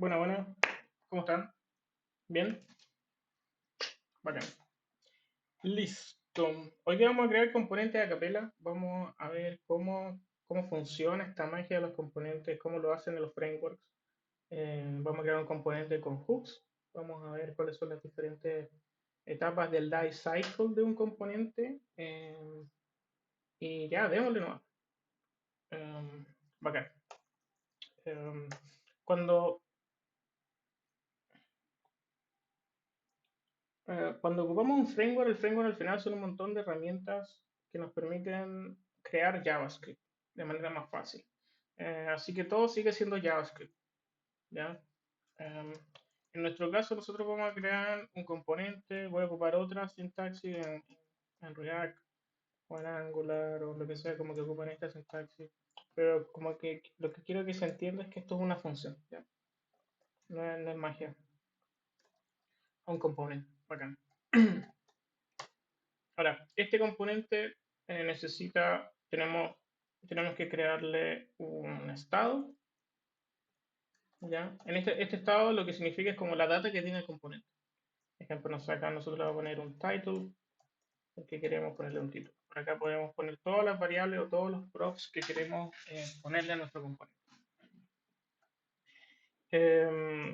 Bueno, bueno, ¿cómo están? ¿Bien? Bacán. Listo. Hoy día vamos a crear componentes a capela. Vamos a ver cómo funciona esta magia de los componentes, cómo lo hacen en los frameworks. Vamos a crear un componente con hooks. Vamos a ver cuáles son las diferentes etapas del life cycle de un componente. Y ya, démosle nomás. Bacán. Em, cuando cuando ocupamos un framework, el framework al final son un montón de herramientas que nos permiten crear JavaScript de manera más fácil. Así que todo sigue siendo JavaScript, ¿ya? Em, en nuestro caso, nosotros vamos a crear un componente, voy a ocupar otra sintaxis en React o en Angular o lo que sea, como que ocupan esta sintaxis. Pero como que lo que quiero que se entienda es que esto es una función, ¿ya? No es magia, un componente, bacán. Ahora, este componente tenemos que crearle un estado, ¿ya? En este estado lo que significa es como la data que tiene el componente. Por ejemplo, acá nosotros le vamos a poner un title, que queremos ponerle un título. Por acá podemos poner todas las variables o todos los props que queremos ponerle a nuestro componente.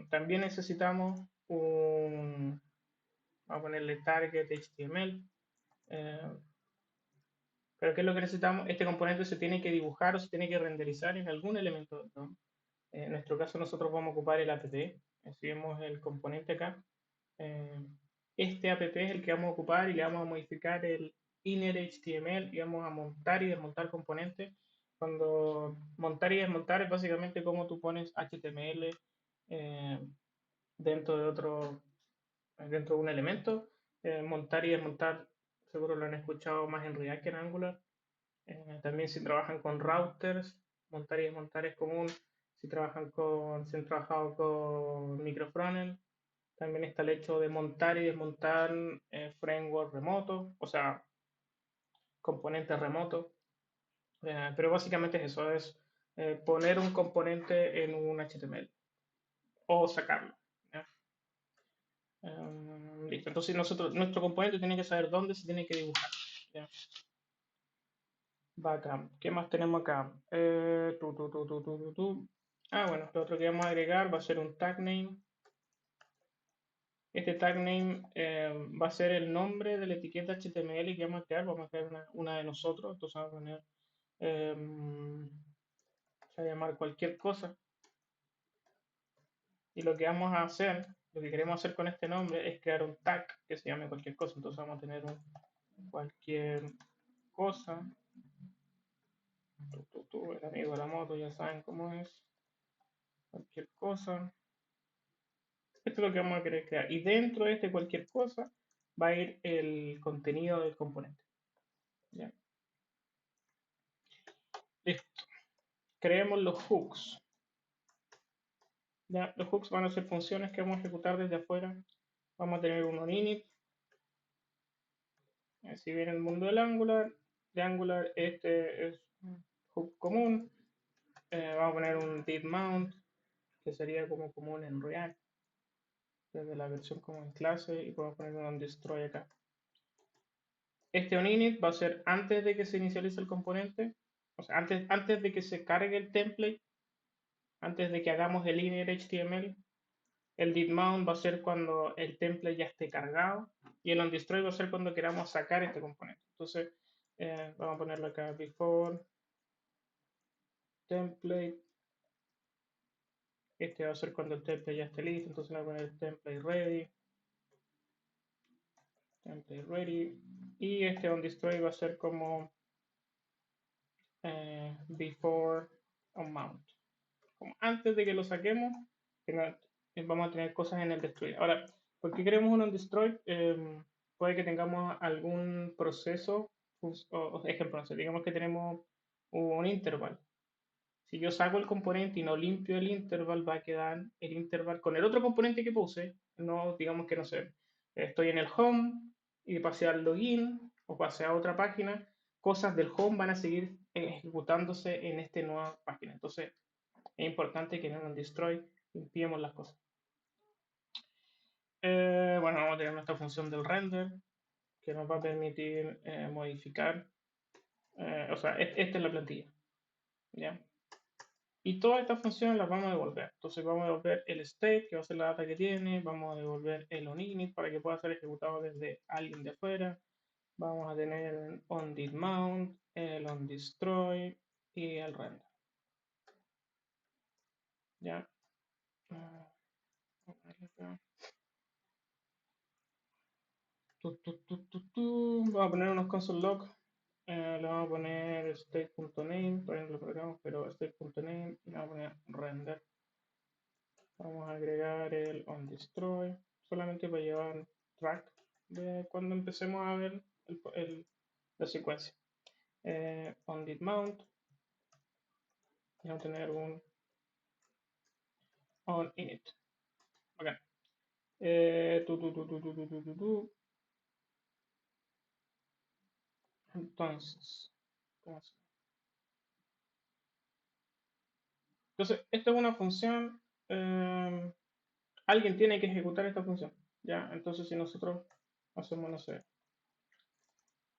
También necesitamos vamos a ponerle target HTML. eh, Pero ¿qué es lo que necesitamos? Este componente se tiene que dibujar o se tiene que renderizar en algún elemento del DOM. En nuestro caso nosotros vamos a ocupar el app. Si vemos el componente acá, eh, este app es el que vamos a ocupar y le vamos a modificar el inner HTML y vamos a montar y desmontar componentes. Cuando montar y desmontar es básicamente como tú pones HTML eh, dentro de dentro de un elemento. Montar y desmontar, seguro lo han escuchado más en React que en Angular. También si trabajan con routers, montar y desmontar es común. Si han trabajado con microfrontend, también está el hecho de montar y desmontar framework remoto, o sea, componentes remotos. Pero básicamente es eso, es poner un componente en un HTML o sacarlo. ¿Ya? Listo. Entonces nuestro componente tiene que saber dónde se tiene que dibujar. ¿Ya? Bacán. ¿Qué más tenemos acá? Bueno, lo otro que vamos a agregar va a ser un tag name. Este tag name va a ser el nombre de la etiqueta HTML que vamos a crear. Vamos a crear una de nosotros. Entonces vamos a poner, se va a llamar cualquier cosa. Y lo que vamos a hacer, lo que queremos hacer con este nombre es crear un tag que se llame cualquier cosa. Entonces vamos a tener un cualquier cosa. El amigo de la moto, ya saben cómo es. Cualquier cosa. Esto es lo que vamos a querer crear. Y dentro de este cualquier cosa va a ir el contenido del componente. ¿Ya? Listo. Creemos los hooks. ¿Ya? Los hooks van a ser funciones que vamos a ejecutar desde afuera. Vamos a tener un init. Si viene el mundo de Angular, este es un hook común. Vamos a poner un did mount, que sería como común en React, desde la versión como en clase, y podemos poner un destroy acá. Este onInit va a ser antes de que se inicialice el componente, o sea, antes de que se cargue el template, antes de que hagamos el inner HTML. El did mount va a ser cuando el template ya esté cargado y el onDestroy va a ser cuando queramos sacar este componente. Entonces, vamos a ponerlo acá, before template. Este va a ser cuando el template ya esté listo, entonces le voy a poner template ready. Template ready. Y este onDestroy va a ser como before onMount. Como antes de que lo saquemos, vamos a tener cosas en el destroy. Ahora, ¿por qué queremos un onDestroy? Puede que tengamos algún proceso, ejemplo, no sé, digamos que tenemos un interval. Si yo saco el componente y no limpio el interval, va a quedar el interval con el otro componente que puse. No, digamos que no sé, estoy en el home y pasé al login o pasé a otra página, cosas del home van a seguir ejecutándose en esta nueva página. Entonces, es importante que en un destroy limpiemos las cosas. Bueno, vamos a tener nuestra función del render, que nos va a permitir modificar, o sea, esta es la plantilla, ¿ya? Y todas estas funciones las vamos a devolver. Entonces vamos a devolver el state, que va a ser la data que tiene, vamos a devolver el onInit para que pueda ser ejecutado desde alguien de afuera, vamos a tener el onDidMount, el onDestroy y el render, ¿ya? Ah, Vamos a poner unos console log. Le vamos a poner state.name, todavía no lo colocamos, pero state.name y le vamos a poner render. Vamos a agregar el onDestroy, solamente para llevar track de cuando empecemos a ver la secuencia. OnDidMount, y vamos a tener un onInit. Ok. Entonces, ¿cómo se llama? Entonces, esta es una función. Alguien tiene que ejecutar esta función. ¿Ya? Entonces, si nosotros hacemos, no sé,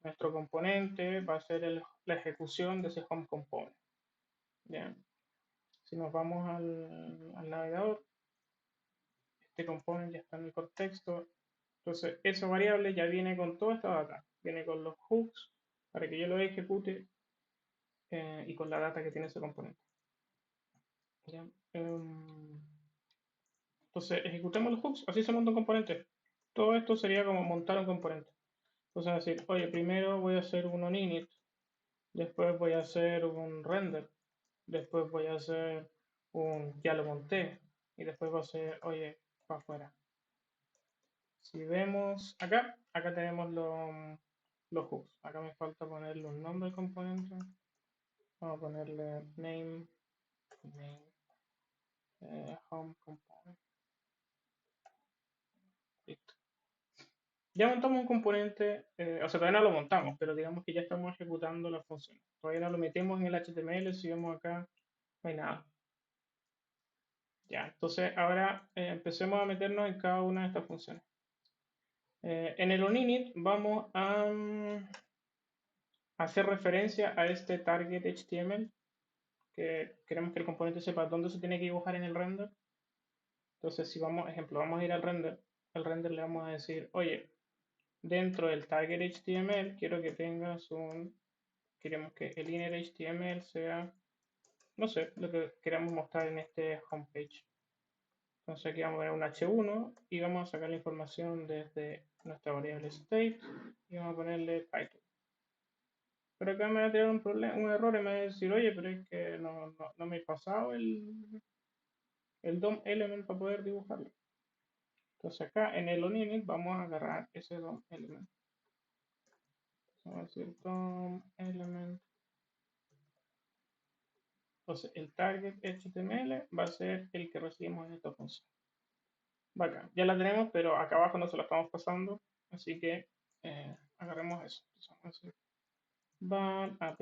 nuestro componente va a ser la ejecución de ese home component. ¿Ya? Si nos vamos al navegador, este component ya está en el contexto. Entonces, esa variable ya viene con toda esta data. Viene con los hooks para que yo lo ejecute y con la data que tiene ese componente. ¿Ya? Entonces, ejecutemos los hooks, así se monta un componente. Todo esto sería como montar un componente. Entonces, decir, oye, primero voy a hacer un onInit, después voy a hacer un render, después voy a hacer ya lo monté, y después voy a hacer, oye, para afuera. Si vemos acá tenemos los hooks. Acá me falta ponerle un nombre al componente. Vamos a ponerle name home component. Listo. Ya montamos un componente, o sea, todavía no lo montamos, pero digamos que ya estamos ejecutando la función. Todavía no lo metemos en el HTML, si vemos acá, no hay nada. Ya, entonces ahora empecemos a meternos en cada una de estas funciones. En el onInit vamos a hacer referencia a este target HTML, que queremos que el componente sepa dónde se tiene que dibujar en el render. Entonces, si vamos, ejemplo, vamos a ir al render le vamos a decir, oye, dentro del target HTML quiero que tengas queremos que el inner HTML sea, no sé, lo que queramos mostrar en este homepage. Entonces aquí vamos a ver un H1 y vamos a sacar la información desde nuestra variable state y vamos a ponerle title. Pero acá me va a tirar un error y me va a decir, oye, pero es que no me he pasado el DOM element para poder dibujarlo. Entonces acá en el onInit vamos a agarrar ese DOM element. Vamos a decir DOM element. Entonces el target HTML va a ser el que recibimos en esta función. Bacán, ya la tenemos, pero acá abajo no se la estamos pasando, así que agarremos eso. Entonces vamos a decir var app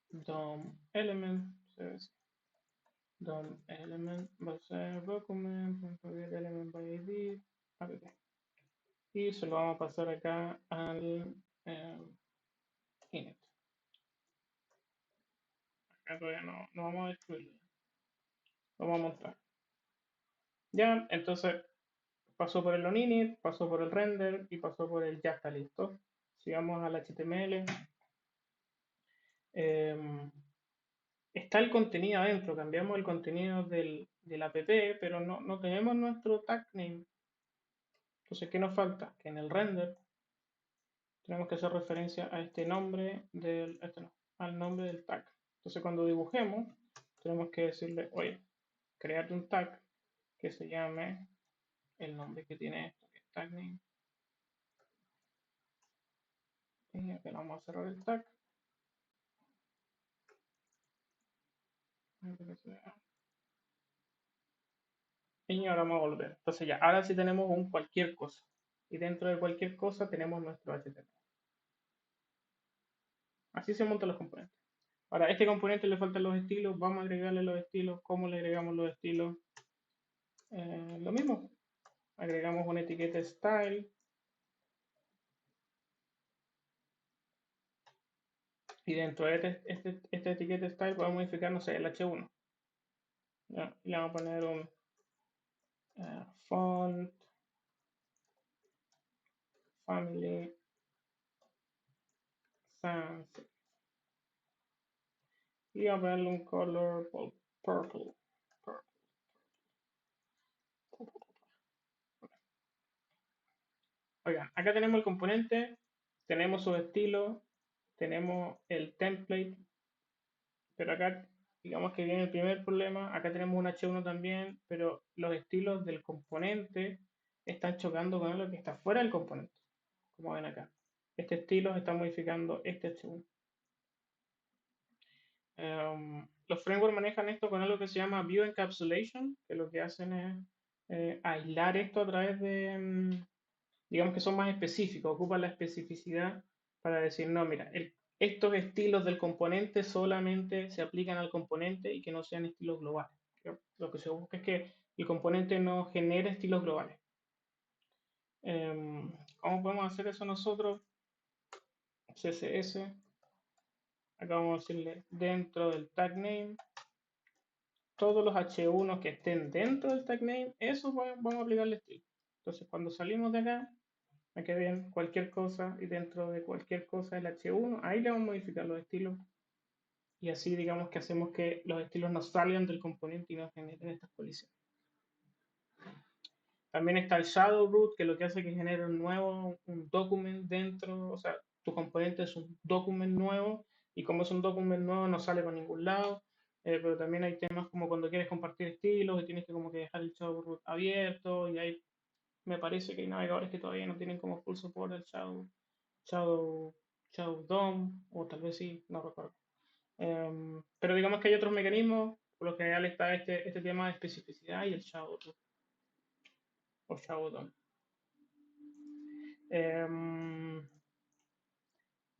DOM element, DOM element va a ser document.getElementById app. Y se lo vamos a pasar acá al init. Acá todavía no vamos a destruirlo, lo vamos a montar. Ya, entonces pasó por el onInit, pasó por el render y pasó por el ya está listo. Si vamos al HTML, está el contenido adentro, cambiamos el contenido del app, pero no tenemos nuestro tag name. Entonces, ¿qué nos falta? Que en el render tenemos que hacer referencia a este nombre al nombre del tag. Entonces, cuando dibujemos, tenemos que decirle, oye, créate un tag que se llame el nombre que tiene esto, que es tag name. Y aquí vamos a cerrar el tag. Y ahora vamos a volver. Entonces ya, ahora sí tenemos un cualquier cosa. Y dentro de cualquier cosa tenemos nuestro HTML. Así se montan los componentes. Ahora, a este componente le faltan los estilos, vamos a agregarle los estilos. ¿Cómo le agregamos los estilos? Lo mismo, agregamos una etiqueta style y dentro de esta etiqueta style podemos modificar, no sé, el H1. ¿Ya? Y le vamos a poner un font, family, sans, y vamos a ponerle un color purple. Oigan, acá tenemos el componente, tenemos su estilo, tenemos el template, pero acá digamos que viene el primer problema. Acá tenemos un H1 también, pero los estilos del componente están chocando con algo que está fuera del componente, como ven acá. Este estilo está modificando este H1. Los frameworks manejan esto con algo que se llama View Encapsulation, que lo que hacen es aislar esto a través de, digamos que son más específicos, ocupan la especificidad para decir, no, mira, estos estilos del componente solamente se aplican al componente y que no sean estilos globales. Lo que se busca es que el componente no genere estilos globales. ¿Cómo podemos hacer eso nosotros? CSS. Acá vamos a decirle dentro del tag name, todos los H1 que estén dentro del tag name, eso vamos a aplicarle estilo. Entonces, cuando salimos de acá, aquí bien, cualquier cosa y dentro de cualquier cosa el H1, ahí le vamos a modificar los estilos y así digamos que hacemos que los estilos no salgan del componente y no generen estas colisiones. También está el shadow root, que lo que hace es que genera un document dentro, o sea, tu componente es un document nuevo y como es un document nuevo no sale por ningún lado. Pero también hay temas como cuando quieres compartir estilos y tienes que como que dejar el shadow root abierto y hay, me parece que hay navegadores que todavía no tienen como full support el Shadow, Shadow DOM, o tal vez sí, no recuerdo. Pero digamos que hay otros mecanismos, por lo general está este tema de especificidad y el Shadow root o Shadow DOM.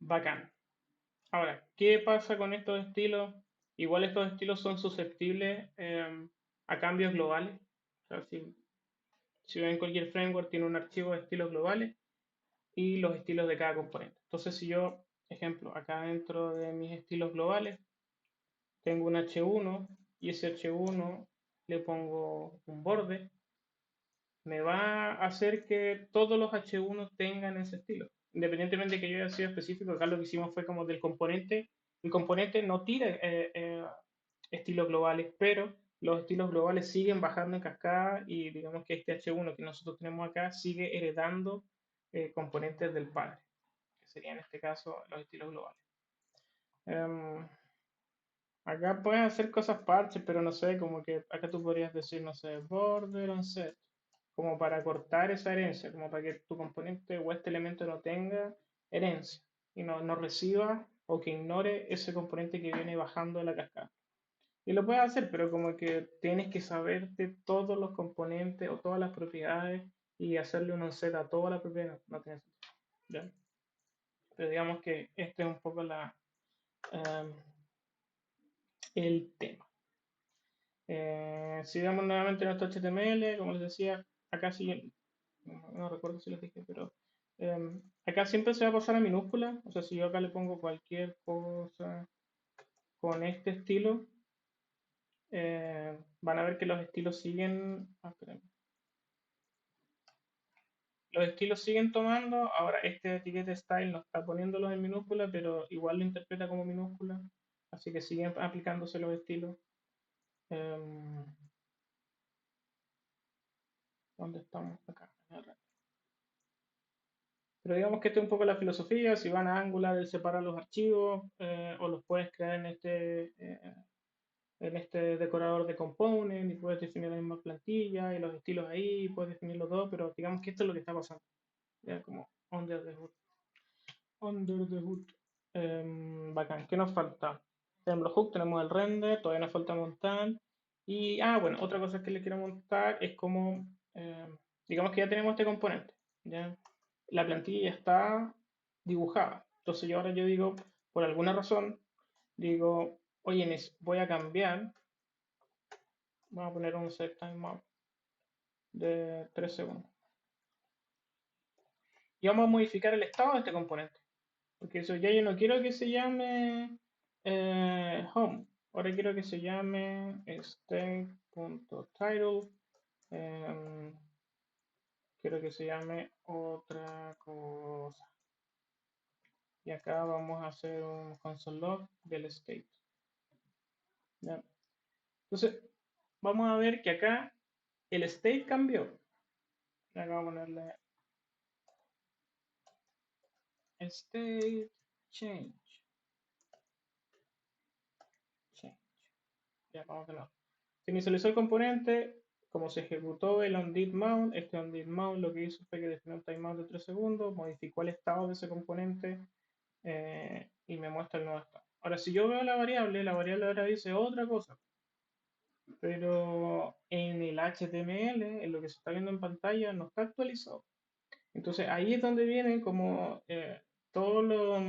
Bacán. Ahora, ¿qué pasa con estos estilos? Igual estos estilos son susceptibles a cambios globales. O sea, si ven cualquier framework tiene un archivo de estilos globales y los estilos de cada componente. Entonces, si yo, ejemplo, acá dentro de mis estilos globales tengo un H1 y ese H1 le pongo un borde, me va a hacer que todos los H1 tengan ese estilo. Independientemente de que yo haya sido específico, acá lo que hicimos fue como del componente. El componente no tira estilos globales, pero los estilos globales siguen bajando en cascada y digamos que este H1 que nosotros tenemos acá sigue heredando componentes del padre, que serían en este caso los estilos globales. Um, Acá puedes hacer cosas parches, pero no sé, como que acá tú podrías decir, no sé, border on set, como para cortar esa herencia, como para que tu componente o este elemento no tenga herencia y no reciba o que ignore ese componente que viene bajando de la cascada. Y lo puedes hacer, pero como que tienes que saberte todos los componentes o todas las propiedades y hacerle un onset a todas las propiedades, no tiene sentido. ¿Ya? Pero digamos que este es un poco um, el tema. Si vemos nuevamente nuestro HTML, como les decía, acá sí, no recuerdo si les dije, pero acá siempre se va a pasar a minúscula. O sea, si yo acá le pongo cualquier cosa con este estilo, van a ver que los estilos siguen. Los estilos siguen tomando. Ahora, este etiqueta style no está poniéndolo en minúscula, pero igual lo interpreta como minúscula. Así que siguen aplicándose los estilos. Em, ¿Dónde estamos? Acá. Pero digamos que esta es un poco la filosofía. Si van a Angular, él separa los archivos o los puedes crear en este decorador de component y puedes definir la misma plantilla y los estilos ahí, puedes definir los dos, pero digamos que esto es lo que está pasando. Ya como under the hood. Under the hood. Bacán. ¿Qué nos falta? Tenemos los hooks, tenemos el render, todavía nos falta montar. Y, bueno, otra cosa que le quiero montar es como, digamos que ya tenemos este componente. ¿Ya? La plantilla ya está dibujada. Entonces yo ahora yo digo, por alguna razón, Digo, oye, voy a cambiar, voy a poner un set timeout de 3 segundos. Y vamos a modificar el estado de este componente. Porque eso ya yo no quiero que se llame home. Ahora quiero que se llame state.title. em, quiero que se llame otra cosa. Y acá vamos a hacer un console log del state. ¿Ya? Entonces, vamos a ver que acá el state cambió. Acá vamos a ponerle state change. Change. Ya, vamos de nuevo. Se inicializó el componente, como se ejecutó el onDidMount, este onDidMount lo que hizo fue que definió un timeout de 3 segundos, modificó el estado de ese componente y me muestra el nuevo estado. Ahora, si yo veo la variable ahora dice otra cosa, pero en el HTML, en lo que se está viendo en pantalla, no está actualizado. Entonces ahí es donde viene como todo lo,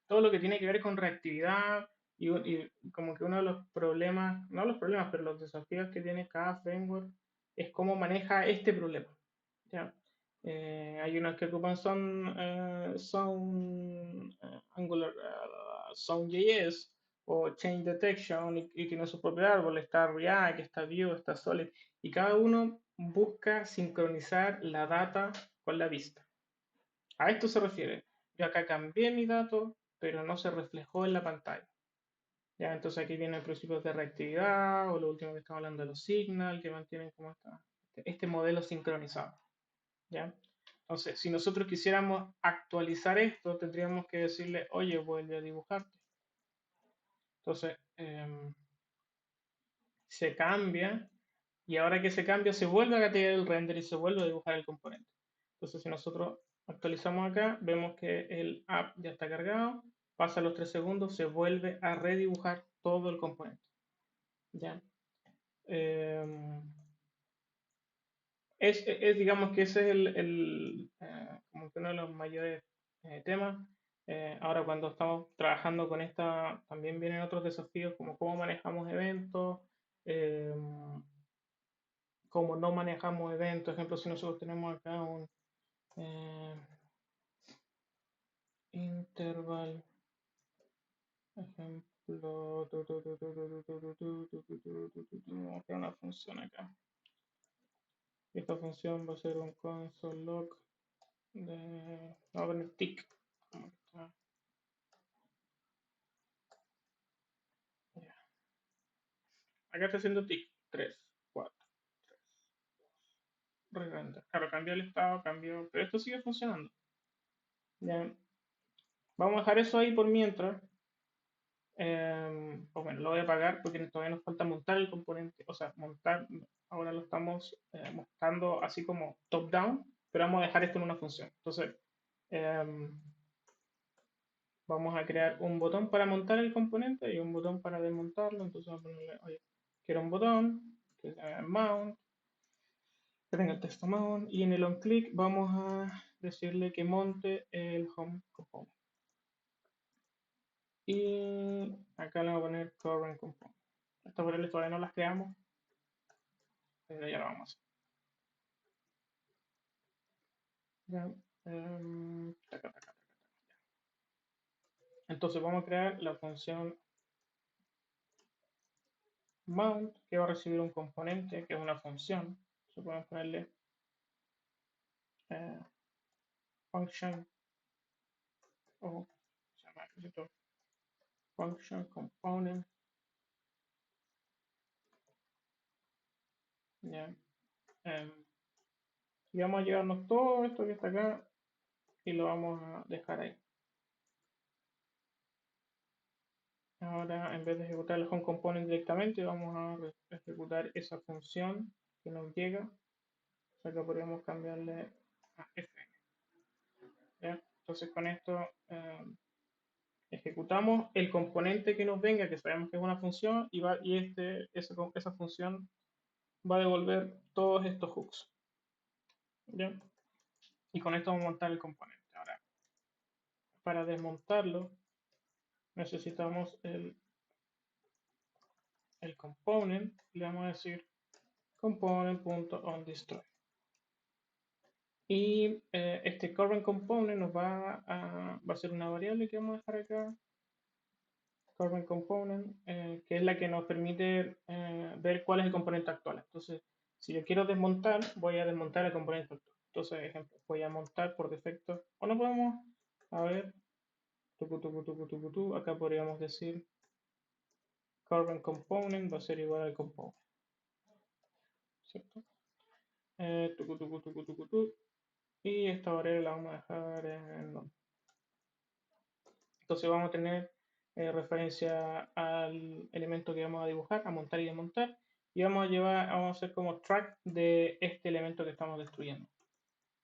todo lo que tiene que ver con reactividad y como que uno de los problemas, no los problemas, pero los desafíos que tiene cada framework es cómo maneja este problema. ¿Ya? Hay unos que ocupan Angular, Sound.js o Change Detection y tiene su propio árbol, está React, está Vue, está Solid, y cada uno busca sincronizar la data con la vista. A esto se refiere. Yo acá cambié mi dato, pero no se reflejó en la pantalla. Ya, entonces aquí viene el principio de reactividad, o lo último que estamos hablando de los signal, que mantienen como este modelo sincronizado. ¿Ya? Entonces, si nosotros quisiéramos actualizar esto, tendríamos que decirle, oye, vuelve a dibujarte. Entonces, se cambia, y ahora que se cambia, se vuelve a categorizar el render y se vuelve a dibujar el componente. Entonces, si nosotros actualizamos acá, vemos que el app ya está cargado, pasa los 3 segundos, se vuelve a redibujar todo el componente. ¿Ya? Eh, digamos que ese es como que uno de los mayores temas. Ahora cuando estamos trabajando con esta, también vienen otros desafíos como cómo manejamos eventos, eh, cómo no manejamos eventos. Por ejemplo, si nosotros tenemos acá un eh, interval, ejemplo, vamos a crear una función acá. Esta función va a ser un console log vamos a poner tick. Acá está haciendo tick. 3, 4, 3. Re-render. Claro, cambió el estado, cambió. Pero esto sigue funcionando. Ya. Vamos a dejar eso ahí por mientras. Pues bueno, lo voy a apagar porque todavía nos falta montar el componente. O sea, montar. Ahora lo estamos mostrando así como top-down. Pero vamos a dejar esto en una función. Entonces, vamos a crear un botón para montar el componente y un botón para desmontarlo. Entonces vamos a ponerle, oye, quiero un botón que se llama mount, que tenga el texto mount, y en el onClick vamos a decirle que monte el home component. Y acá le vamos a poner current component. Estas variables todavía no las creamos, pero ya lo vamos a hacer. Ya, taca, taca, taca. Entonces vamos a crear la función mount que va a recibir un componente que es una función. Entonces podemos ponerle eh, function o se llama function component. Ya. Y vamos a llevarnos todo esto que está acá y lo vamos a dejar ahí. Ahora, en vez de ejecutar el home component directamente, vamos a ejecutar esa función que nos llega. O sea que podríamos cambiarle a f. ¿Ya? Entonces con esto ejecutamos el componente que nos venga, que sabemos que es una función, esa función va a devolver todos estos hooks. ¿Ya? Y con esto vamos a montar el componente. Ahora, para desmontarlo, necesitamos el component, le vamos a decir component.onDestroy. Y este current component nos va a ser una variable que vamos a dejar acá, current component, que es la que nos permite ver cuál es el componente actual. Entonces, si yo quiero desmontar, voy a desmontar el componente actual. Entonces, ejemplo, voy a montar por defecto, o no podemos, a ver, acá podríamos decir current component va a ser igual al component, ¿cierto? Y esta variable la vamos a dejar en none. Entonces vamos a tener referencia al elemento que vamos a dibujar, a montar y desmontar, y vamos a hacer como track de este elemento que estamos destruyendo,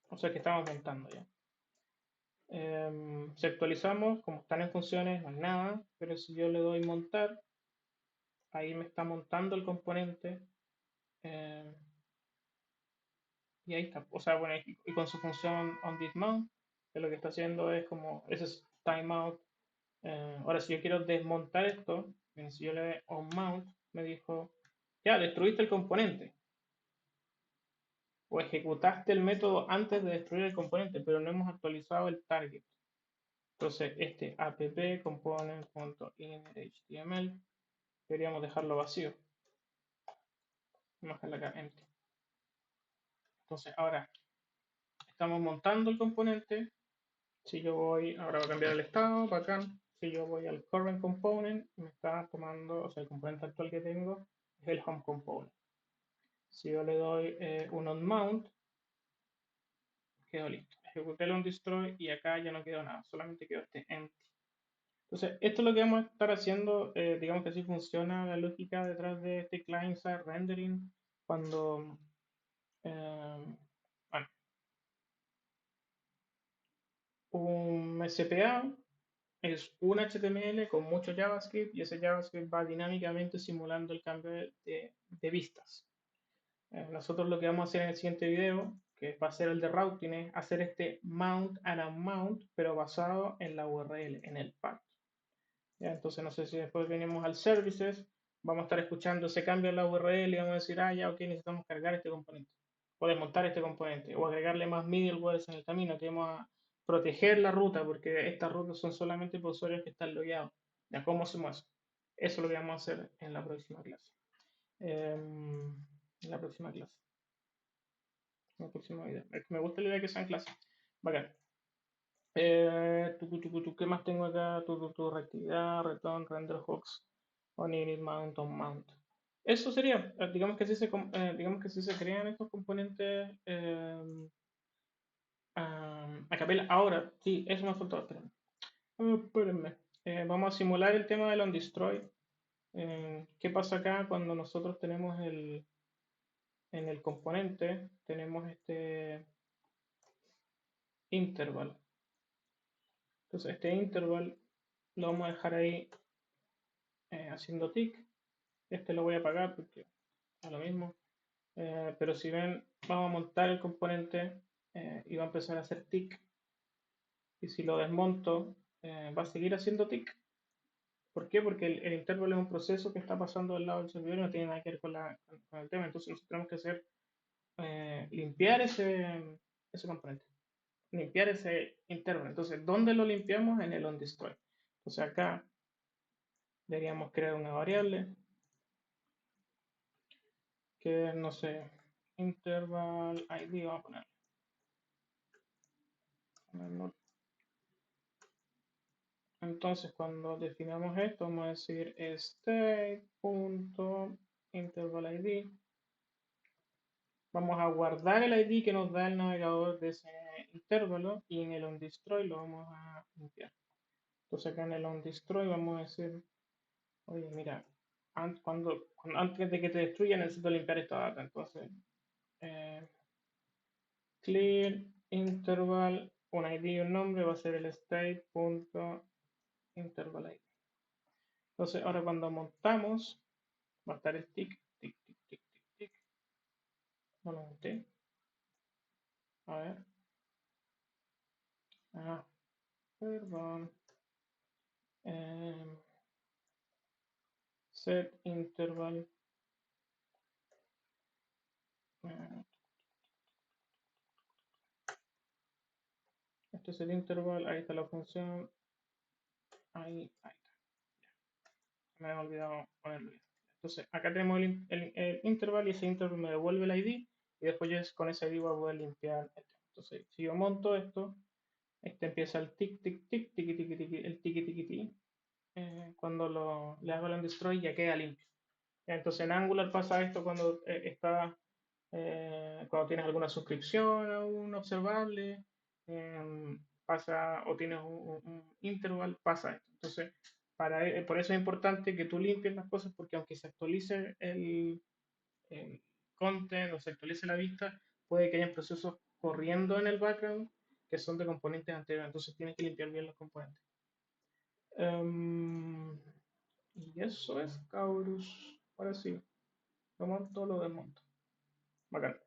o sea que estamos montando ya. Si actualizamos, como están en funciones, no hay nada, pero si yo le doy montar, ahí me está montando el componente, y ahí está, o sea, bueno, y con su función onDismount, que lo que está haciendo es como, ese es timeout. Ahora, si yo quiero desmontar esto, si yo le doy onMount, me dijo, ya, destruiste el componente. O ejecutaste el método antes de destruir el componente, pero no hemos actualizado el target. Entonces, este app component.innerHTML deberíamos dejarlo vacío. Vamos a dejarlo acá empty. Entonces, ahora estamos montando el componente. Si yo voy, ahora voy a cambiar el estado, bacán. Si yo voy al current component, me está tomando, o sea, el componente actual que tengo es el home component. Si yo le doy un onMount, quedó listo. Ejecuté el onDestroy y acá ya no quedó nada, solamente quedó este empty. Entonces, esto es lo que vamos a estar haciendo, digamos que así funciona la lógica detrás de este client-side rendering cuando, bueno, un SPA es un HTML con mucho JavaScript y ese JavaScript va dinámicamente simulando el cambio de vistas. Nosotros lo que vamos a hacer en el siguiente video, que va a ser el de routing, es hacer este mount and unmount, pero basado en la URL, en el path. ¿Ya? Entonces, no sé si después venimos al services, vamos a estar escuchando ese cambio en la URL y vamos a decir, ah, ya, ok, necesitamos cargar este componente, o desmontar este componente, o agregarle más middlewares en el camino, que vamos a proteger la ruta, porque estas rutas son solamente para usuarios que están logueados. ¿Ya? ¿Cómo hacemos eso? Eso es lo que vamos a hacer en la próxima clase. En la próxima clase. En el próximo video. Es que me gusta la idea de que sean clases. Bacán. ¿Qué más tengo acá? Reactividad, return, render hooks, on init, mount, on mount. Eso sería, digamos que digamos que si se crean estos componentes a capela. Ahora, sí, eso me ha faltado. Espérenme. Vamos a simular el tema del onDestroy. ¿Qué pasa acá cuando nosotros tenemos en el componente, tenemos este interval? Entonces, este interval lo vamos a dejar ahí haciendo tick. Este lo voy a apagar porque a lo mismo. Pero si ven, vamos a montar el componente y va a empezar a hacer tick. Y si lo desmonto, va a seguir haciendo tick. ¿Por qué? Porque el interval es un proceso que está pasando del lado del servidor y no tiene nada que ver con el tema. Entonces nosotros tenemos que hacer limpiar ese componente, limpiar ese interval. Entonces, ¿dónde lo limpiamos? En el onDestroy. Entonces acá deberíamos crear una variable que, no sé, interval id, vamos a poner. Entonces, cuando definamos esto, vamos a decir state.intervalId. Vamos a guardar el ID que nos da el navegador de ese intervalo y en el onDestroy lo vamos a limpiar. Entonces, acá en el onDestroy vamos a decir, oye, mira, antes de que te destruya necesito limpiar esta data. Entonces, clear interval, un ID y un nombre va a ser el state.intervalId. Entonces, ahora cuando montamos, va a estar el tick, tick, tick, tick, tick, tick. No lo monté. A ver. Ah, perdón. Este es el interval, ahí está la función. Ahí está. Me he olvidado ponerlo. Entonces, acá tenemos el interval y ese interval me devuelve el ID y después yo con ese ID voy a poder limpiar esto. Entonces, si yo monto esto, este empieza el tic, tic, tic, tiki, tiki, tiki, el tiki, tiki, tiki. Cuando le hago el undestroy ya queda limpio. Entonces, en Angular pasa esto cuando cuando tienes alguna suscripción a un observable, pasa, o tienes un interval, pasa esto. Entonces, por eso es importante que tú limpies las cosas, porque aunque se actualice el content o se actualice la vista, puede que hayan procesos corriendo en el background que son de componentes anteriores. Entonces, tienes que limpiar bien los componentes. Em, y eso es, cabros. Ahora sí, lo monto, lo desmonto. Bacán.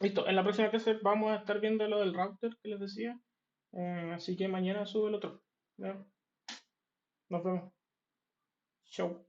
Listo, en la próxima clase vamos a estar viendo lo del router que les decía. Así que mañana sube el otro. ¿Ya? Nos vemos. Chau.